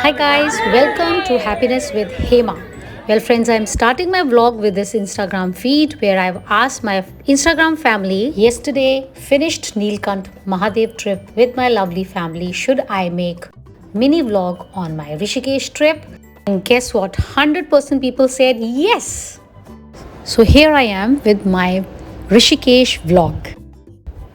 Hi guys, welcome to Happiness with Hema. Well friends, I'm starting my vlog with this Instagram feed where I've asked my Instagram family yesterday finished Neelkant Mahadev trip with my lovely family. Should I make mini vlog on my Rishikesh trip? And guess what? 100% people said yes. So here I am with my Rishikesh vlog.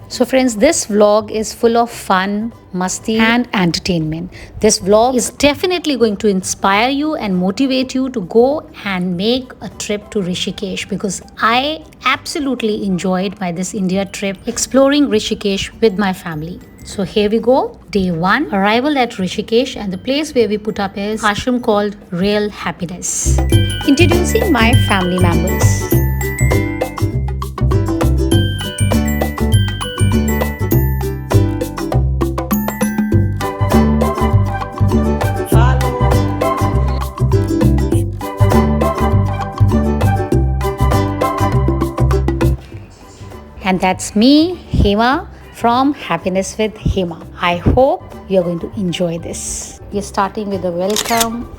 So friends, this vlog is full of fun, masti and entertainment. This vlog is definitely going to inspire you and motivate you to go and make a trip to Rishikesh because I absolutely enjoyed my this India trip exploring Rishikesh with my family. So here we go. Day 1, arrival at Rishikesh, and the place where we put up is ashram called Real Happiness. Introducing my family members. And that's me, Hema, from Happiness with Hema. I hope you're going to enjoy this. We're starting with a welcome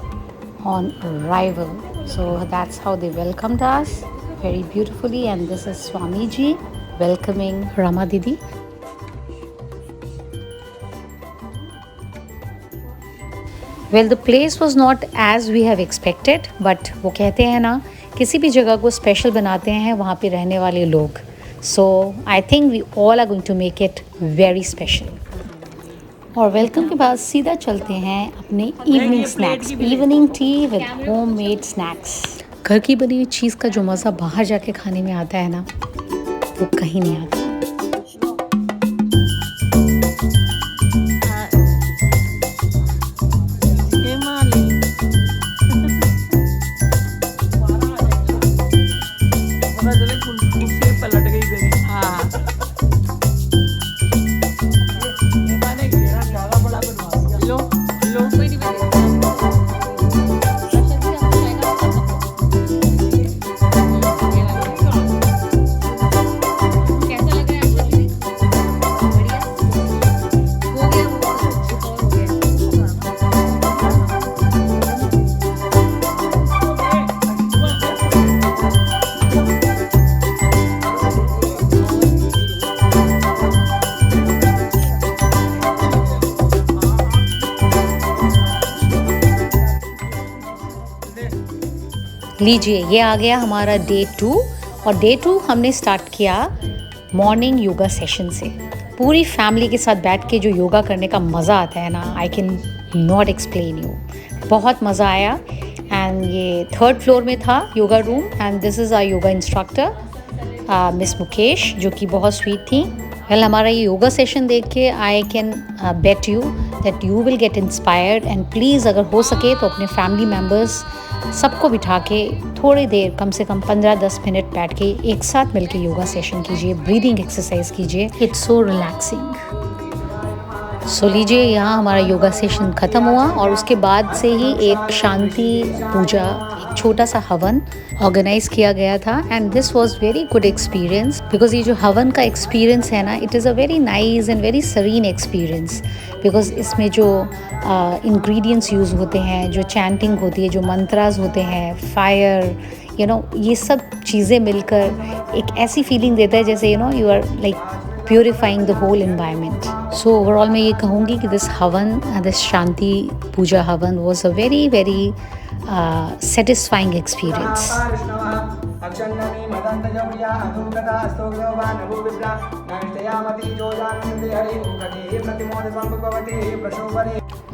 on arrival. So that's how they welcomed us very beautifully. And this is Swamiji welcoming Rama Didi. Well, the place was not as we have expected, but वो कहते हैं ना, किसी भी जगह को special बनाते हैं वहाँ पे रहने वाले लोग. So I think we all are going to make it very special. और वेलकम के बाद सीधा चलते हैं अपने evening snacks, evening tea with homemade snacks. घर की बनी हुई चीज़ का जो मज़ा बाहर जाके खाने में आता है ना, वो कहीं नहीं आता. लीजिए, ये आ गया हमारा डे 2. और डे 2 हमने स्टार्ट किया मॉर्निंग योगा सेशन से. पूरी फैमिली के साथ बैठ के जो योगा करने का मज़ा आता है ना, I can not explain you. बहुत मज़ा आया. एंड ये 3rd फ्लोर में था yoga room. And this is our yoga instructor miss Mukesh, जो कि बहुत स्वीट थी. वेल, हमारा ये योगा सेशन देख के I can bet you that you will get inspired. And please अगर हो सके तो अपने फैमिली मेम्बर्स सबको बिठा के थोड़ी देर, कम से कम 15-10 मिनट बैठ के एक साथ मिलके योगा सेशन कीजिए, ब्रीदिंग एक्सरसाइज कीजिए. It's so relaxing. सो लीजिए, यहाँ हमारा योगा सेशन ख़त्म हुआ और उसके बाद से ही एक शांति पूजा, एक छोटा सा हवन ऑर्गेनाइज किया गया था. And this was very good experience because ये जो हवन का एक्सपीरियंस है ना, it is a very nice and very serene experience. Because इसमें जो इंग्रेडिएंट्स यूज़ होते हैं, जो चैंटिंग होती है, जो मंत्रास होते हैं, फायर, ये सब चीज़ें मिलकर एक ऐसी फीलिंग देता है जैसे you are like purifying the whole environment. So overall मैं ये कहूँगी कि दिस हवन, दिस शांति पूजा हवन was a very very satisfying experience.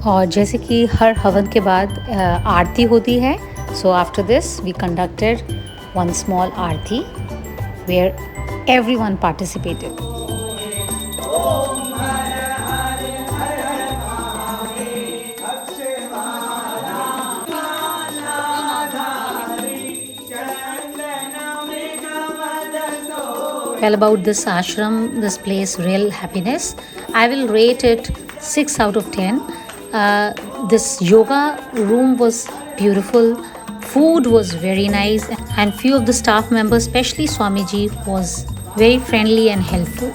और जैसे कि हर हवन के बाद आरती होती है, so after this we conducted one small aarti where everyone participated. Well, about this ashram, this place, Real Happiness, I will rate it 6 out of 10. This yoga room was beautiful, food was very nice, and few of the staff members, especially Swamiji, was very friendly and helpful.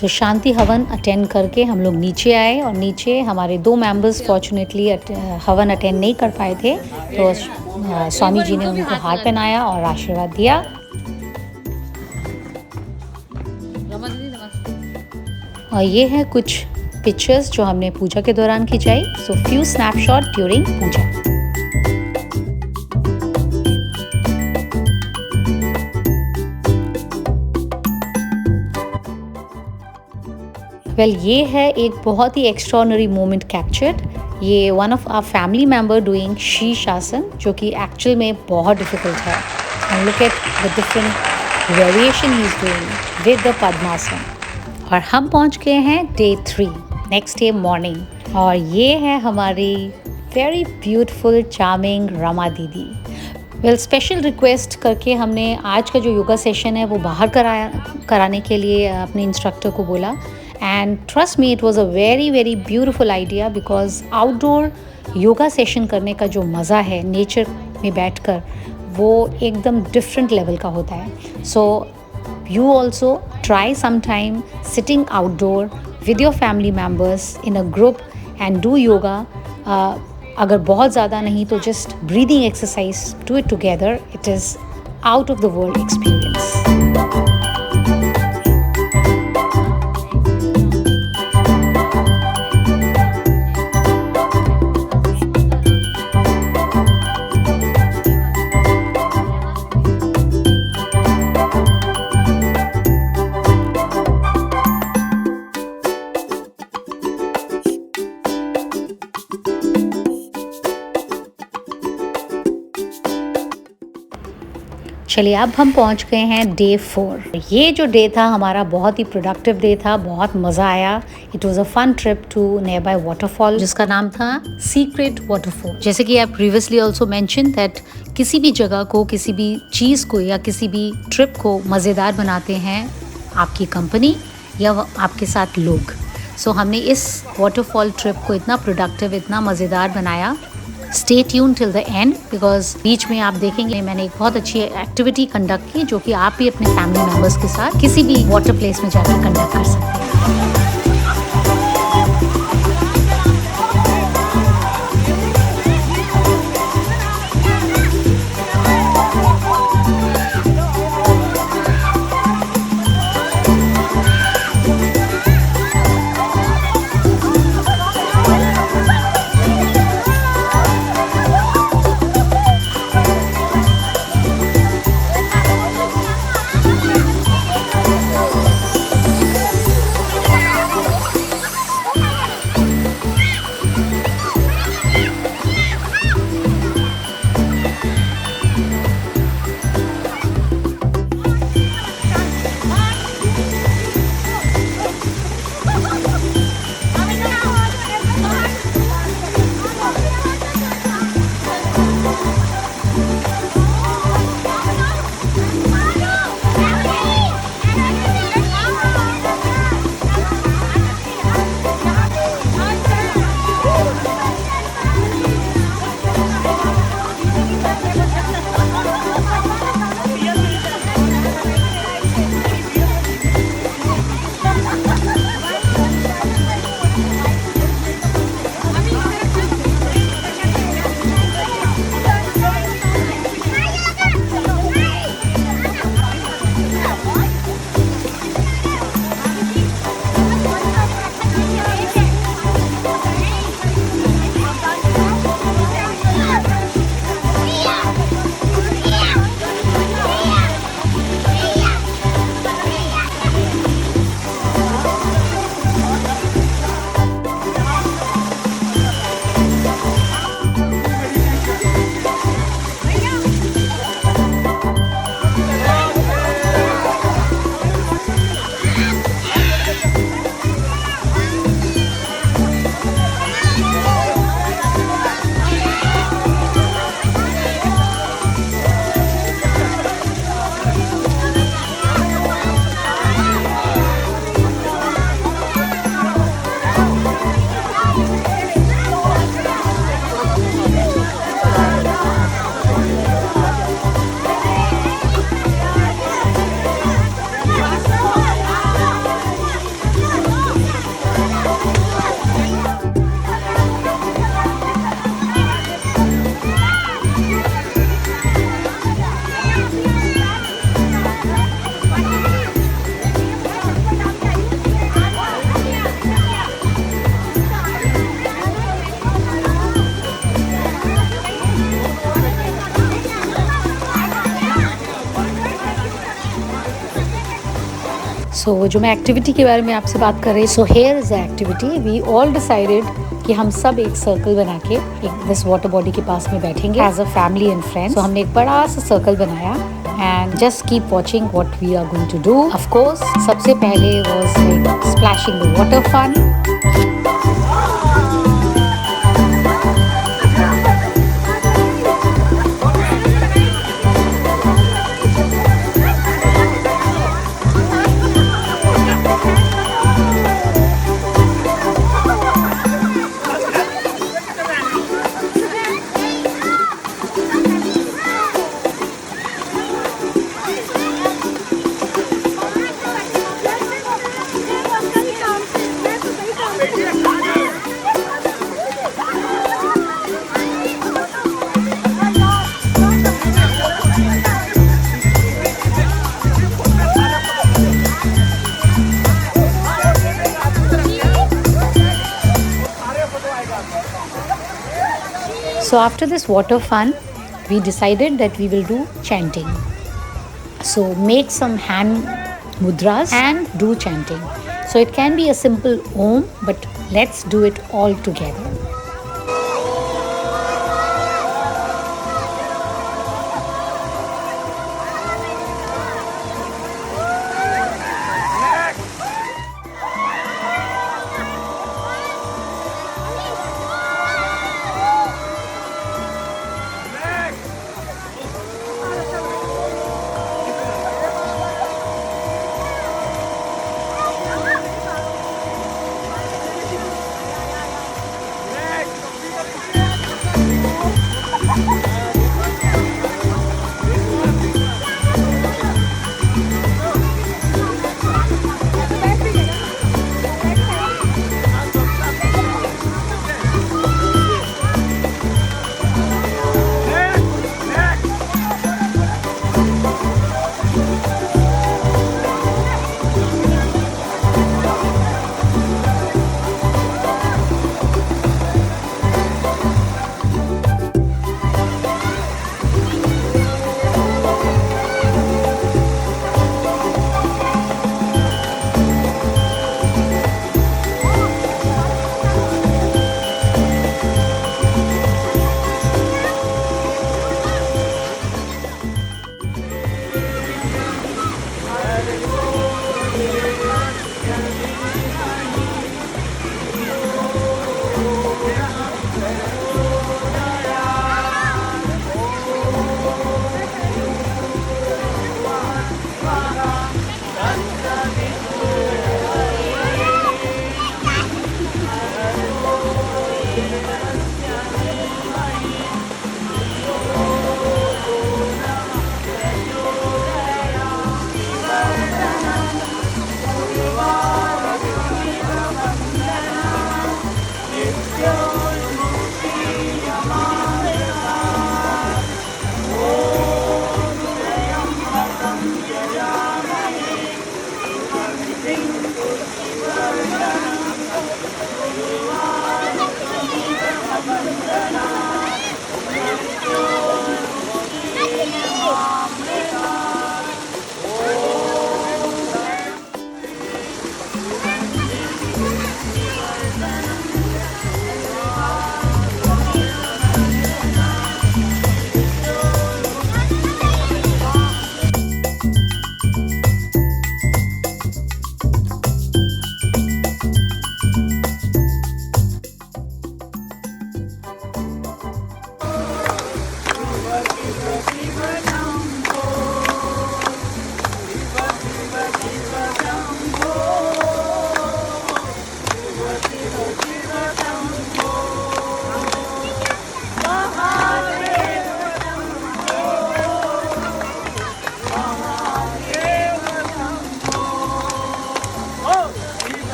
सो शांति हवन attend करके हम लोग नीचे आए और नीचे हमारे 2 members fortunately हवन अटेंड नहीं कर पाए थे, तो स्वामी जी ने उनको हार पहनाया और आशीर्वाद दिया। और ये है कुछ पिक्चर्स जो हमने पूजा के दौरान खिंचाई। So few snapshot during puja. Well ये है एक बहुत ही एक्स्ट्रॉर्डनरी मोमेंट कैप्चर्ड। ये one of our family member doing sheesh asana, जो कि एक्चुअल में बहुत डिफिकल्ट है। And look at the different variation he is doing with the padmasana. और हम पहुंच गए हैं डे 3, नेक्स्ट डे मॉर्निंग। और ये है हमारी वेरी ब्यूटीफुल चार्मिंग रमा दीदी। वेल स्पेशल रिक्वेस्ट करके हमने आज का जो योगा सेशन है वो बाहर कराने के लिए अपने इंस्ट्रक्टर को बोला। And trust me, it was a very beautiful idea, because outdoor yoga session करने का जो मज़ा है नेचर में बैठकर, वो एकदम डिफरेंट लेवल का होता है। So you also try sometime sitting outdoor with your family members in a group and do yoga. अगर बहुत ज़्यादा नहीं तो just breathing exercise, do it together. It is out of the world experience. चलिए अब हम पहुंच गए हैं डे 4। ये जो डे था हमारा बहुत ही प्रोडक्टिव डे था, बहुत मज़ा आया। It was a fun trip to nearby waterfall जिसका नाम था सीक्रेट वाटरफॉल। जैसे कि आप प्रीवियसली ऑल्सो मेंशन दैट किसी भी जगह को, किसी भी चीज़ को या किसी भी ट्रिप को मज़ेदार बनाते हैं आपकी कंपनी या आपके साथ लोग। सो हमने इस वाटरफॉल ट्रिप को इतना प्रोडक्टिव, इतना मज़ेदार बनाया। Stay tune till the end, because बीच में आप देखेंगे मैंने एक बहुत अच्छी एक्टिविटी कंडक्ट की, जो कि आप भी अपने फैमिली मेम्बर्स के साथ किसी भी वाटर प्लेस में जाकर कंडक्ट कर सकते हैं। सो जो मैं एक्टिविटी के बारे में आपसे बात कर रही, so here is the activity. We all decided कि हम सब एक सर्कल बना के एक दिस वाटर बॉडी के पास में बैठेंगे as a family and friends. So हमने एक बड़ा सा सर्कल बनाया and just keep watching what we are going to do. Of course सबसे पहले was like splashing the water fun. So after this water fun, we decided that we will do chanting. So make some hand mudras and do chanting. So it can be a simple Om, but let's do it all together.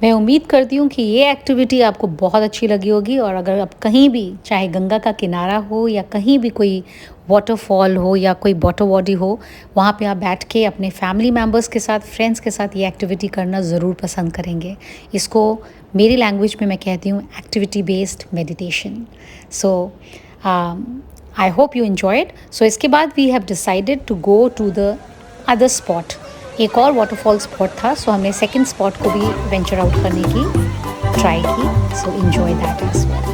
मैं उम्मीद करती हूँ कि ये activity आपको बहुत अच्छी लगी होगी और अगर आप कहीं भी, चाहे गंगा का किनारा हो या कहीं भी कोई वाटरफॉल हो या कोई वाटर बॉडी हो, वहाँ पे आप बैठ के अपने फैमिली मेम्बर्स के साथ, फ्रेंड्स के साथ ये एक्टिविटी करना ज़रूर पसंद करेंगे। इसको मेरी लैंग्वेज में मैं कहती हूँ activity based meditation. So I hope you enjoyed. So इसके बाद we have decided to go to the other spot. एक और वाटरफॉल स्पॉट था, सो हमने सेकंड स्पॉट को भी वेंचर आउट करने की ट्राई की। So enjoy that as well.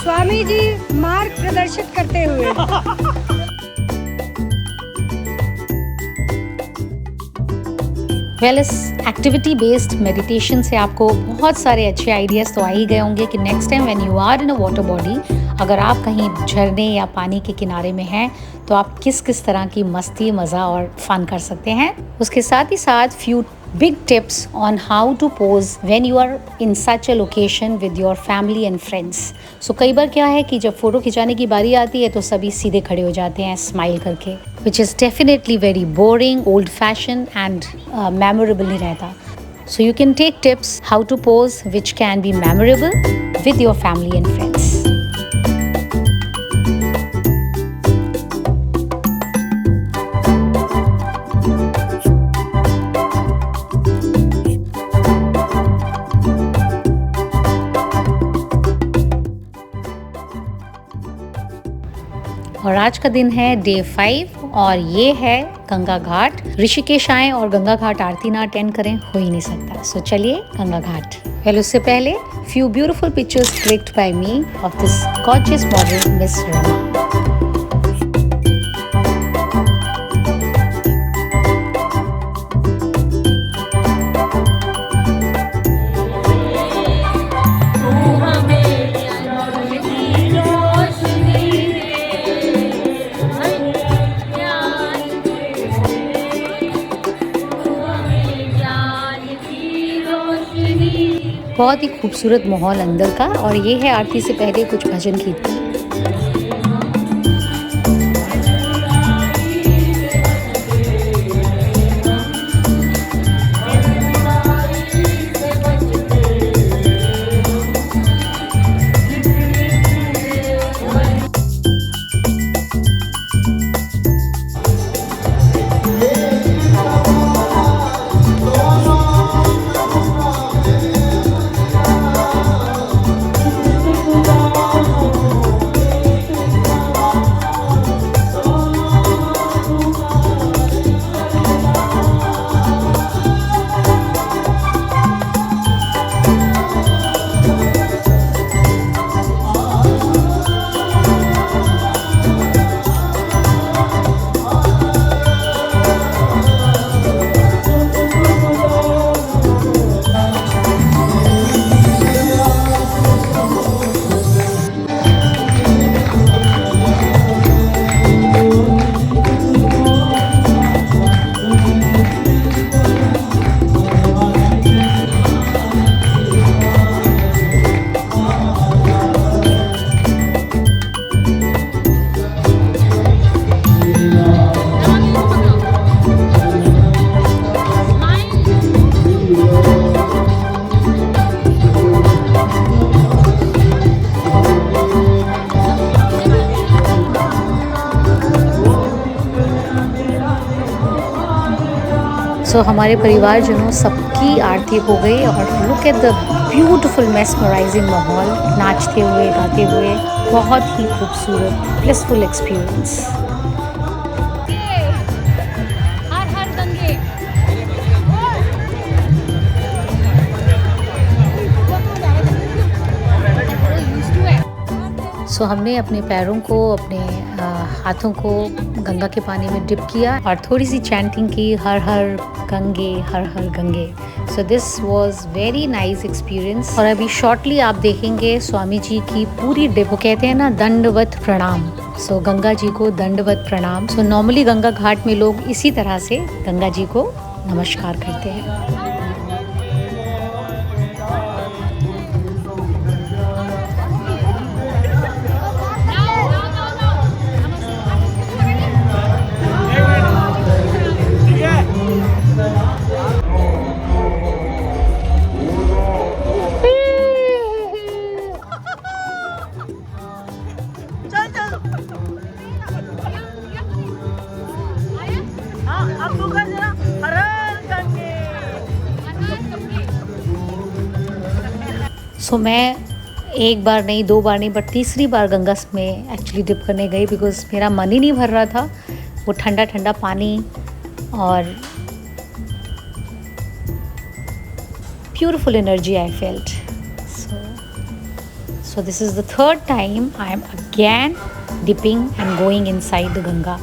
Swami ji मार्ग प्रदर्शित करते हुए। वेल, इस एक्टिविटी बेस्ड मेडिटेशन से आपको बहुत सारे अच्छे आइडियाज़ तो आ ही गए होंगे कि next time when you are in a water body, अगर आप कहीं झरने या पानी के किनारे में हैं तो आप किस किस तरह की मस्ती, मज़ा और फन कर सकते हैं। उसके साथ ही साथ few big tips on how to pose when you are in such a location with your family and friends. So कई बार क्या है कि जब फ़ोटो खिंचाने की बारी आती है तो सभी सीधे खड़े हो जाते हैं स्माइल करके, which is definitely very boring, old fashioned and memorable नहीं रहता. So you can take tips how to pose which can be memorable with your family and friends. और आज का दिन है डे 5 और ये है गंगा घाट। ऋषिकेश आएं और गंगा घाट आरती ना अटेंड करें, हो ही नहीं सकता। सो चलिए गंगा घाट। वेल, उससे पहले few beautiful pictures clicked by me of this gorgeous model miss Rama. बहुत ही खूबसूरत माहौल अंदर का, और ये है आरती से पहले कुछ भजन कीर्तन। सो हमारे परिवारजनों सबकी आरती हो गई और look at the beautiful mesmerising माहौल, नाचते हुए गाते हुए, बहुत ही खूबसूरत ब्लिसफुल एक्सपीरियंस। हर हर गंगे। सो हमने अपने पैरों को, अपने हाथों को गंगा के पानी में डिप किया और थोड़ी सी चैंटिंग की, Har Har Gange, Har Har Gange. So this was very nice experience. और अभी शॉर्टली आप देखेंगे स्वामी जी की पूरी डिप, वो कहते हैं ना दंडवत प्रणाम। सो गंगा जी को दंडवत प्रणाम। सो नॉर्मली गंगा घाट में लोग इसी तरह से गंगा जी को नमस्कार करते हैं। सो मैं एक बार नहीं, दो बार नहीं, बट तीसरी बार गंगा में एक्चुअली डिप करने गई बिकॉज मेरा मन ही नहीं भर रहा था। वो ठंडा ठंडा पानी और beautiful energy I felt. So this is the third time I am again dipping and going inside the Ganga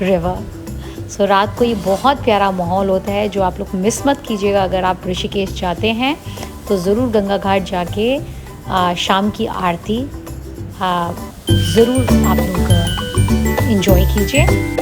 river. So रात को ये बहुत प्यारा माहौल होता है जो आप लोग मिस मत कीजिएगा। अगर आप ऋषिकेश जाते हैं तो ज़रूर गंगा घाट जाके शाम की आरती ज़रूर आप लोग एंजॉय कीजिए।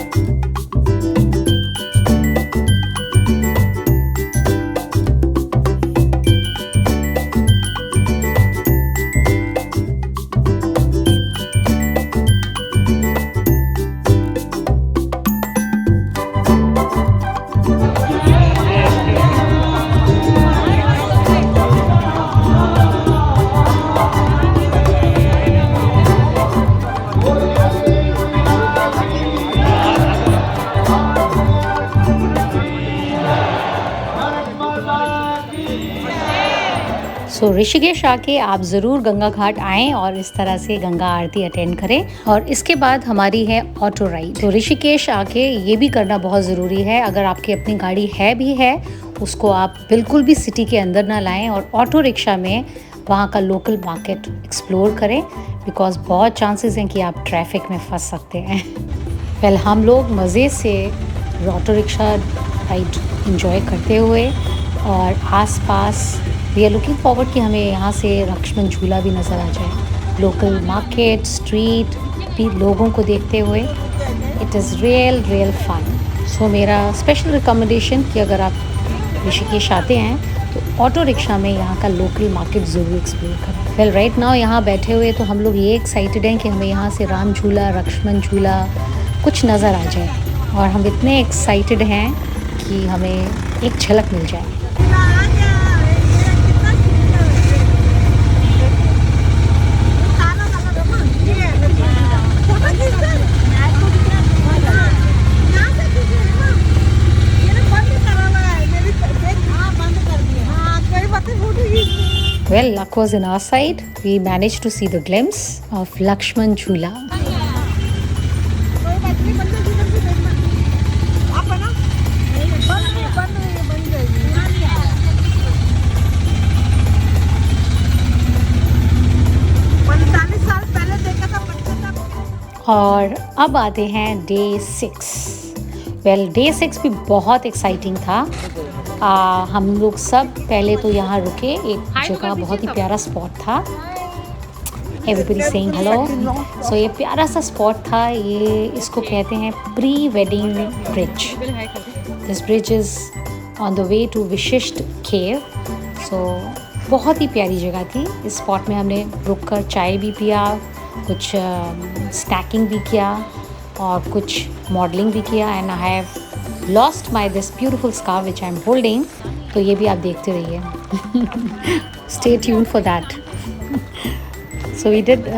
सो ऋषिकेश आके आप ज़रूर गंगा घाट आएँ और इस तरह से गंगा आरती अटेंड करें। और इसके बाद हमारी है ऑटो राइड। तो ऋषिकेश आके ये भी करना बहुत ज़रूरी है। अगर आपकी अपनी गाड़ी है भी है, उसको आप बिल्कुल भी सिटी के अंदर ना लाएं और ऑटो रिक्शा में वहाँ का लोकल मार्केट एक्सप्लोर करें, बिकॉज बहुत चांसेस हैं कि आप ट्रैफिक में फंस सकते हैं। वेल, हम लोग मज़े से ऑटो रिक्शा राइड इंजॉय करते हुए और आसपास वी आर लुकिंग फॉरवर्ड कि हमें यहाँ से लक्ष्मण झूला भी नज़र आ जाए। लोकल मार्केट, स्ट्रीट भी लोगों को देखते हुए इट इज़ रियल फन। सो मेरा स्पेशल रिकमेंडेशन कि अगर आप ऋषिकेश आते हैं तो ऑटो रिक्शा में यहाँ का लोकल मार्केट ज़रूर एक्सप्लोर करें। वेल, राइट नाउ यहाँ बैठे हुए तो हम लोग ये एक्साइटेड हैं कि हमें यहाँ से राम झूला, लक्ष्मण झूला कुछ नज़र आ जाए और हम इतने एक्साइटेड हैं कि हमें एक झलक मिल जाए। Well, luck was in our side. We managed to see the glimpse of Lakshman Jhula. और अब आते हैं डे 6। वेल, डे 6 भी बहुत एक्साइटिंग था। हम लोग सब पहले तो यहाँ रुके, एक जगह बहुत ही प्यारा स्पॉट था। Everybody saying hello. सो ये प्यारा सा स्पॉट था, ये इसको कहते हैं pre wedding bridge. This bridge is on the way to Vashisht cave. सो बहुत ही प्यारी जगह थी। इस स्पॉट में हमने रुक कर चाय भी पिया, कुछ स्नैकिंग भी किया और कुछ मॉडलिंग भी किया। And I have lost my this beautiful scarf which I am holding. तो ये भी आप देखते रहिए। Stay tuned for that. So we did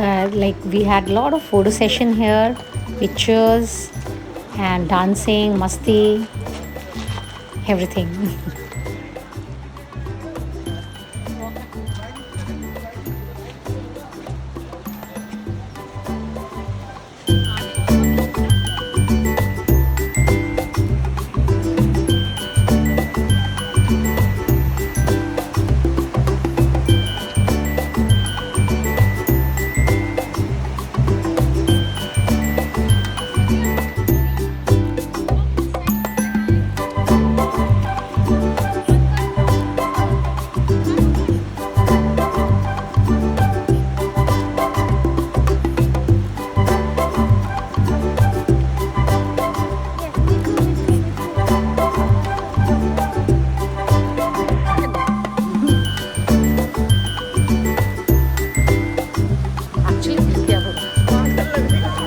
we had lot of photo session here, pictures and dancing, मस्ती। everything.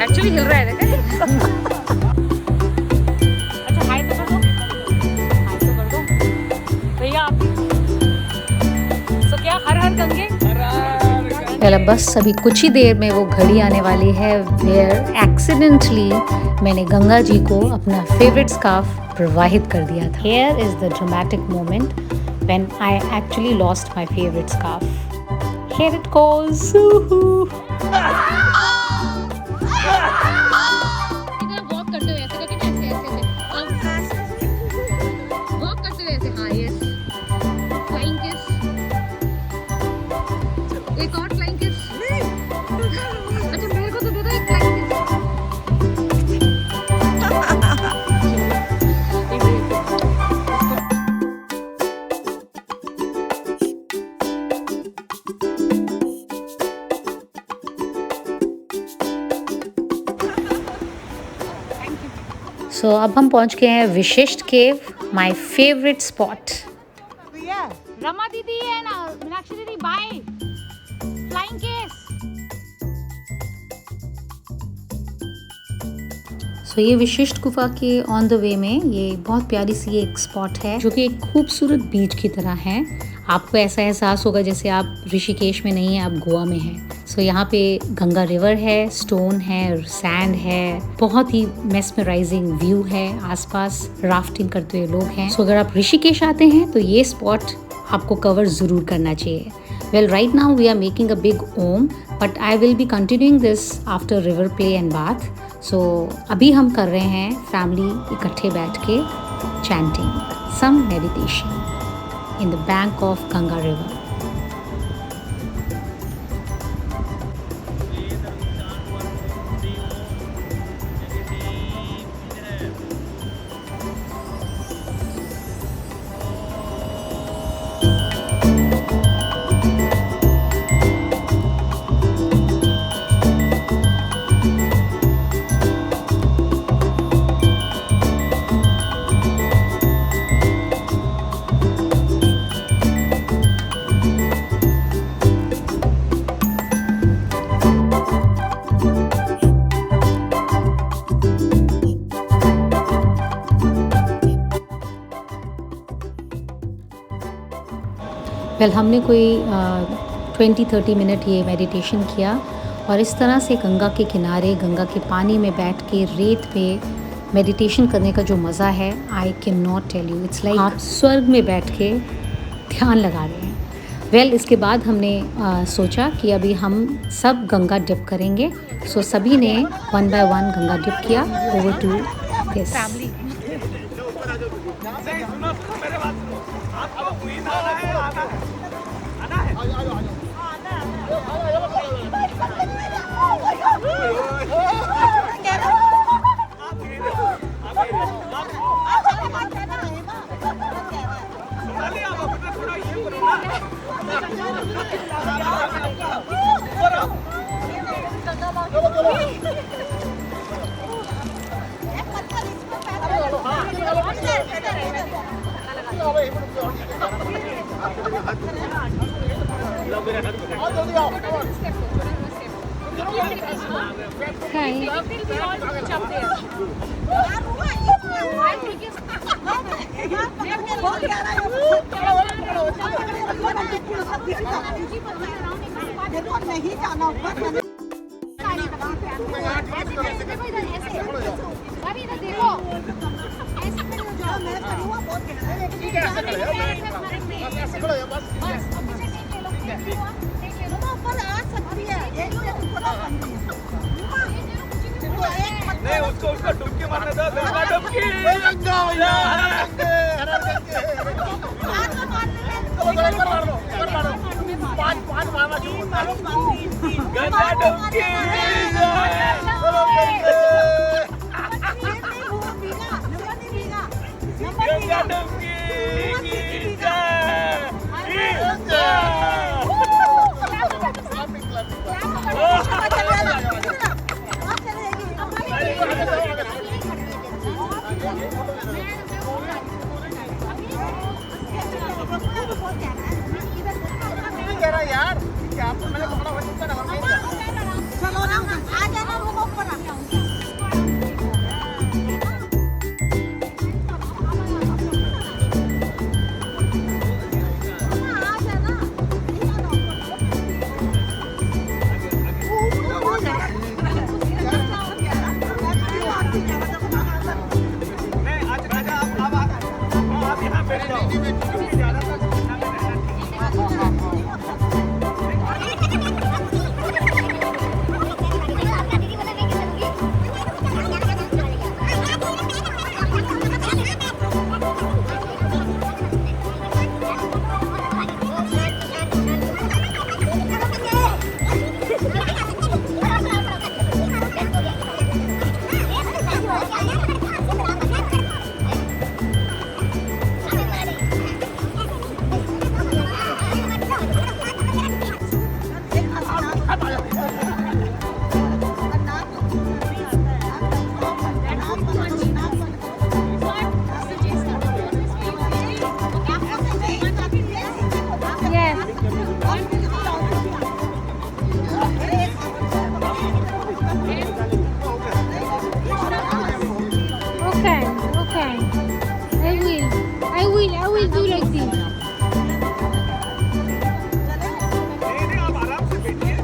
एक्चुअली हिल रहा है देखा। अच्छा हाय तो कर दो, हाय तो कर दो भैया आप। तो क्या हर हर गंगे। वेल अब बस अभी कुछ ही देर में वो घड़ी आने वाली है वेयर एक्सीडेंटली मैंने गंगा जी को अपना फेवरेट स्कार्फ प्रवाहित कर दिया था। Here is the dramatic moment when I actually lost my favourite scarf. Here it goes. Walk करते हुए ऐसे करके ऐसे ऐसे वॉक करते हुए ऐसे। हाँ यस, फ्लाइंग किस, एक और फ्लाइंग किस। अच्छा मेरे को तो दे दो एक फ्लाइंग किस। सो अब हम पहुंच गए हैं विशिष्ट केव, माय फेवरेट स्पॉट। रमा दीदी है ना, मीनाक्षी दीदी बाय। Flying case. सो ये विशिष्ट गुफा के ऑन द वे में ये बहुत प्यारी सी एक स्पॉट है जो कि एक खूबसूरत बीच की तरह है। आपको ऐसा एहसास होगा जैसे आप ऋषिकेश में नहीं हैं, आप गोवा में हैं। सो यहाँ पे गंगा रिवर है, स्टोन है, सैंड है, बहुत ही मेस्मराइजिंग व्यू है। आसपास राफ्टिंग करते हुए लोग हैं। सो अगर आप ऋषिकेश आते हैं तो ये स्पॉट आपको कवर ज़रूर करना चाहिए। Well right now we are making a big Om but I will be continuing this after river play and bath. So अभी हम कर रहे हैं फैमिली इकट्ठे बैठ के chanting some meditation in the bank of Ganga river. Well हमने कोई 20-30 मिनट ये मेडिटेशन किया और इस तरह से गंगा के किनारे गंगा के पानी में बैठ के रेत पे मेडिटेशन करने का जो मज़ा है I can not tell you. It's like आप स्वर्ग में बैठ के ध्यान लगा रहे हैं। वेल इसके बाद हमने सोचा कि अभी हम सब गंगा डिप करेंगे। सो सभी ने 1 by 1 गंगा डिप किया ओवर टू दिस। नहीं जाना देखो ठीक है, ऐसे खड़े हो, बस ऐसे खड़े हो, बस नहीं, उसको डुबकी मारने दो, डुबकी पाँच मारना गंगा डुबकी गंगा डुबकी कह रहा यार क्या आपको मैंने पकड़ा हुआ चुपका ना चलो ना आ जाना वो ऊपर आप यहाँ बैठ जाओ I will do like this. आप आराम से बैठिए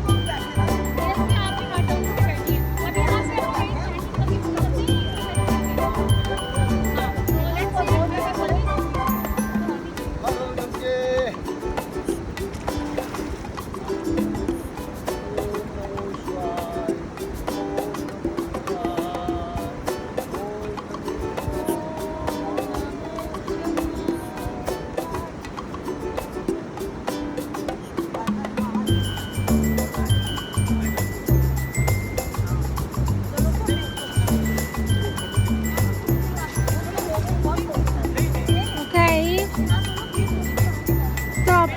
Okay. Stop.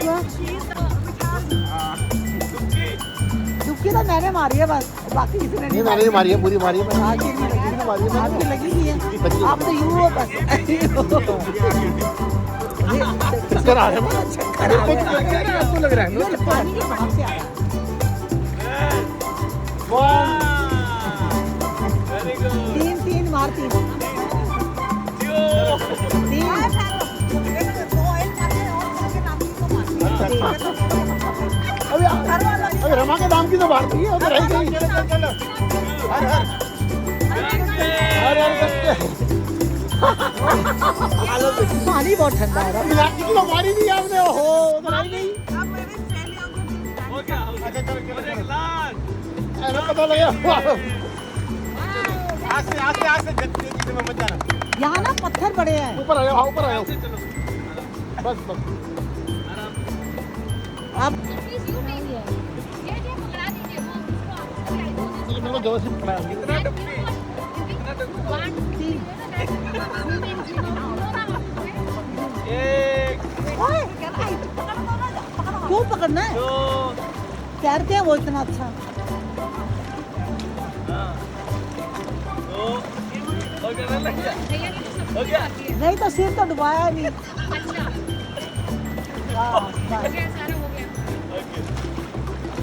डुबकी तो मैंने मारी है बस, बाकी किसी ने नहीं मैंने भी मारी है पूरी मारी है आज ही नहीं लगी, मारी है आपकी लगी नहीं है, आप तो यूं हो बस। चक्कर आ रहा है आपको लग रहा है ये पानी के बाहर से आया। वेरी गुड तीन मार तीन। अभी रमा के दाम की तो बात नहीं है उधर रह गई पानी बहुत ठंडा है। मिलाती की तो मारी नहीं आपने ओहो उधर रह गई अरे पता लगा आस्ते में मत जाना यहाँ ना पत्थर बड़े हैं। ऊपर आयो ऊपर आयो बस बस आप मेरे को जोर से पकड़ा क्यों पकड़ना है? तैरते हैं वो इतना अच्छा। नहीं तो सिर तो डुबाया नहीं।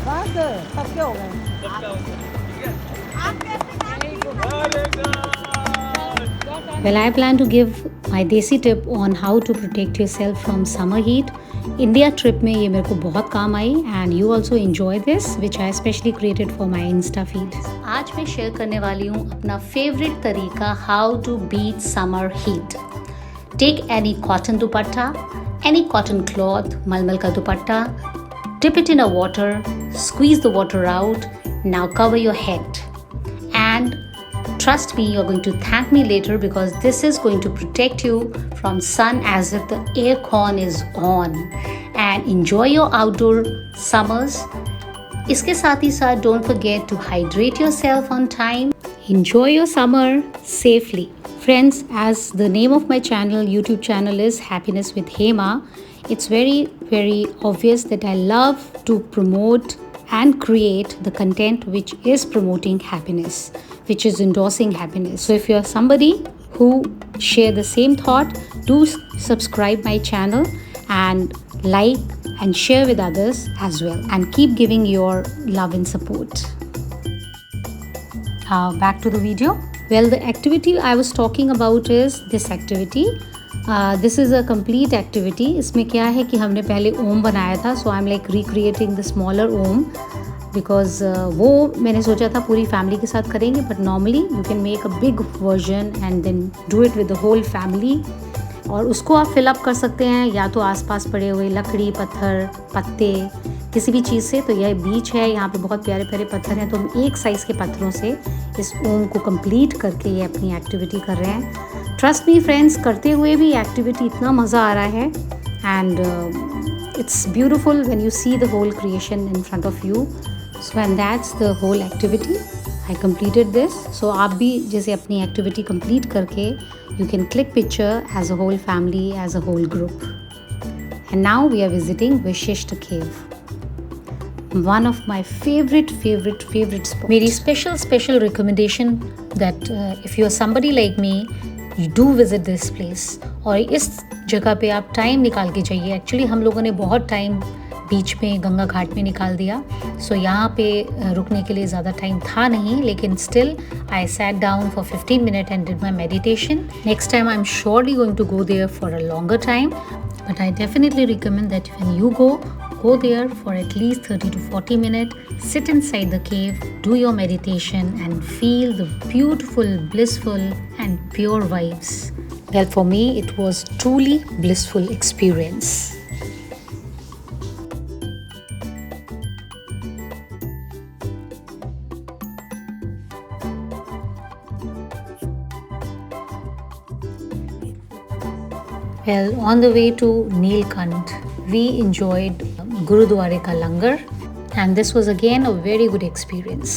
बस सब क्या हो गए। Well, I plan to give my desi tip on how to protect yourself from summer heat. India trip में ये मेरे को बहुत काम आई and you also enjoy this which I specially created for my Insta feed. आज मैं share करने वाली हूँ अपना favorite तरीका how to beat summer heat. Take any cotton dupatta, any cotton cloth, malmal ka dupatta, dip it in a water, squeeze the water out. Now cover your head. And trust me, you're going to thank me later because this is going to protect you from sun as if the aircon is on. And enjoy your outdoor summers. इसके साथ ही साथ don't forget to hydrate yourself on time. Enjoy your summer safely. Friends, as the name of my channel, YouTube channel is Happiness with Hema, it's very obvious that I love to promote and create the content which is promoting happiness, which is endorsing happiness. So if you're somebody who share the same thought, do subscribe my channel and like and share with others as well, and keep giving your love and support. Back to the video. Well, the activity I was talking about is this activity. This is a complete activity. इसमें क्या है कि हमने पहले ओम बनाया था, so I'm like recreating the smaller Om because वो मैंने सोचा था पूरी फैमिली के साथ करेंगे, but normally you can make a big version and then do it with the whole family. और उसको आप फिल अप कर सकते हैं या तो आसपास पड़े हुए लकड़ी, पत्थर, पत्ते, किसी भी चीज़ से। तो यह बीच है, यहाँ पे बहुत प्यारे प्यारे पत्थर हैं, तो हम एक साइज़ के पत्थरों से इस ओम को कंप्लीट करके ये अपनी एक्टिविटी कर रहे हैं। ट्रस्ट मी फ्रेंड्स, करते हुए भी एक्टिविटी इतना मज़ा आ रहा है and it's beautiful when you see the whole creation in front of you. So and that's the whole activity. I completed this. So आप भी जैसे अपनी एक्टिविटी कंप्लीट करके you can click picture as a whole family, as a whole group. And now we are visiting Vishishta Cave, one of my favorite spots. मेरी special recommendation that if you are somebody like me, you do visit this place. और इस जगह पे आप time निकाल के जाइए। Actually हम लोगों ने बहुत टाइम बीच में गंगा घाट में निकाल दिया, सो यहाँ पे रुकने के लिए ज़्यादा टाइम था नहीं, लेकिन still I sat down for 15 minute and did my meditation. Next time I am surely going to go there for a longer time, but I definitely recommend that when you go there for at least 30 to 40 minutes, sit inside the cave, do your meditation and feel the beautiful, blissful and pure vibes. Well, for me it was truly blissful experience. Well, on the way to Neelkant, we enjoyed Gurudware ka langar, and this was again a very good experience.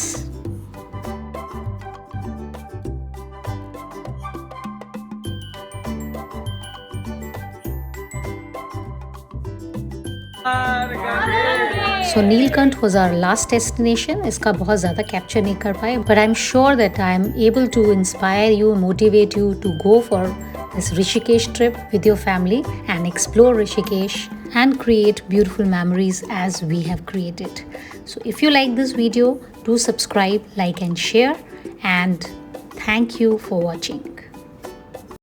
So Neelkant was our last destination. इसका बहुत ज़्यादा capture नहीं कर पाए, but I'm sure that I am able to inspire you, motivate you to go for this Rishikesh trip with your family and explore Rishikesh and create beautiful memories as we have created. So if you like this video, do subscribe, like and share, and thank you for watching.